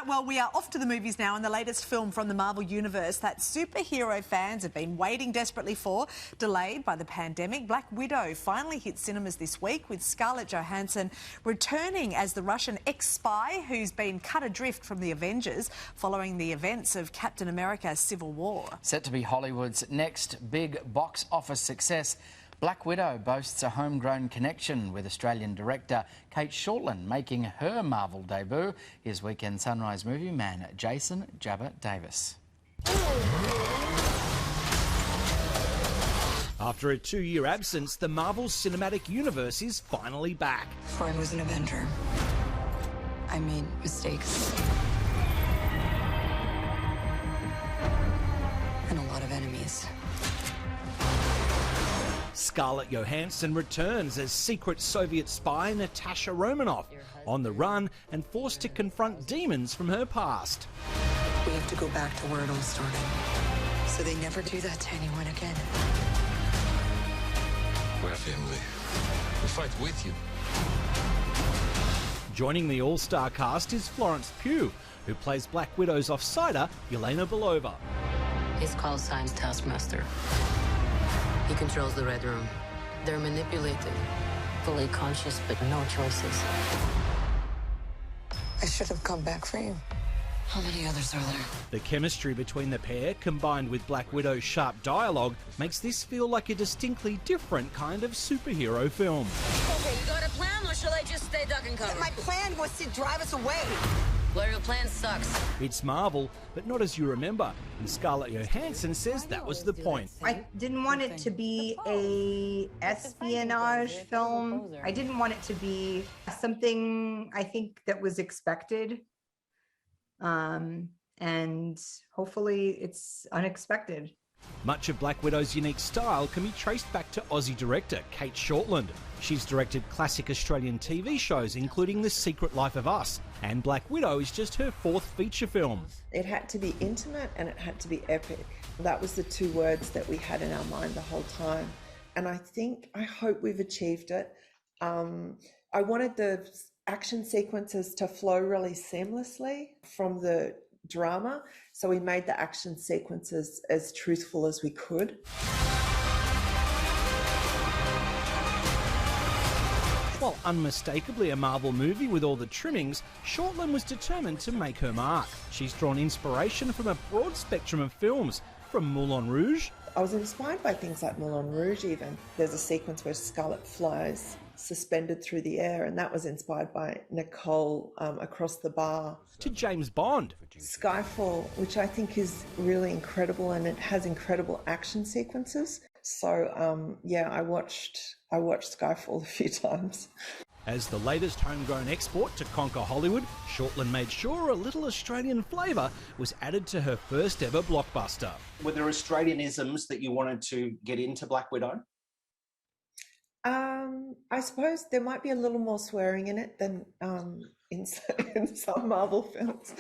Well, we are off to the movies now, and the latest film from the Marvel Universe that superhero fans have been waiting desperately for, delayed by the pandemic. Black Widow finally hit cinemas this week, with Scarlett Johansson returning as the Russian ex-spy who's been cut adrift from the Avengers following the events of Captain America: Civil War. Set to be Hollywood's next big box office success, Black Widow boasts a homegrown connection with Australian director Cate Shortland making her Marvel debut. Here's Weekend Sunrise movie man Jason Jabba Davis. After a 2-year absence, the Marvel Cinematic Universe is finally back. Before I was an Avenger, I made mistakes. And a lot of enemies. Scarlett Johansson returns as secret Soviet spy Natasha Romanoff, on the run and forced to confront demons from her past. We have to go back to where it all started, so they never do that to anyone again. We're family. We fight with you. Joining the all-star cast is Florence Pugh, who plays Black Widow's offsider Yelena Belova. His call sign's Taskmaster. He controls the Red Room. They're manipulated, fully conscious, but no choices. I should have come back for you. How many others are there? The chemistry between the pair, combined with Black Widow's sharp dialogue, makes this feel like a distinctly different kind of superhero film. Okay, you got a plan, or shall I just stay duck and cover? My plan was to drive us away. Well, your plan sucks. It's Marvel, but not as you remember, and Scarlett Johansson says that was the point. I didn't want it to be a espionage film. I didn't want it to be something I think that was expected. And hopefully it's unexpected. Much of Black Widow's unique style can be traced back to Aussie director Cate Shortland. She's directed classic Australian TV shows, including The Secret Life of Us, and Black Widow is just her 4th feature film. It had to be intimate and it had to be epic. That was the 2 words that we had in our mind the whole time. And I hope we've achieved it. I wanted the action sequences to flow really seamlessly from the drama, so we made the action sequences as truthful as we could. While unmistakably a Marvel movie with all the trimmings, Shortland was determined to make her mark. She's drawn inspiration from a broad spectrum of films, from Moulin Rouge. I was inspired by things like Moulin Rouge even. There's a sequence where Scarlett flies suspended through the air, and that was inspired by Nicole across the bar. To James Bond. Skyfall, which I think is really incredible, and it has incredible action sequences. So yeah, I watched Skyfall a few times. As the latest homegrown export to conquer Hollywood, Shortland made sure a little Australian flavour was added to her first ever blockbuster. Were there Australianisms that you wanted to get into Black Widow? I suppose there might be a little more swearing in it than in some Marvel films,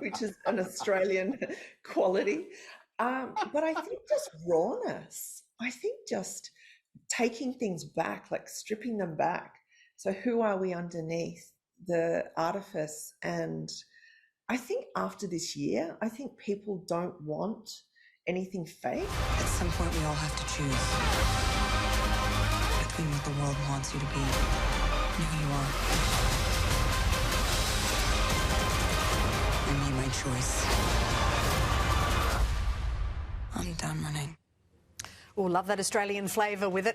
which is an Australian quality. But I think just rawness. I think just taking things back, like stripping them back. So who are we underneath the artifice? And I think after this year, I think people don't want anything fake. At some point, we all have to choose between what the world wants you to be and who you are. I made my choice. I'm done running. Oh, love that Australian flavour with it.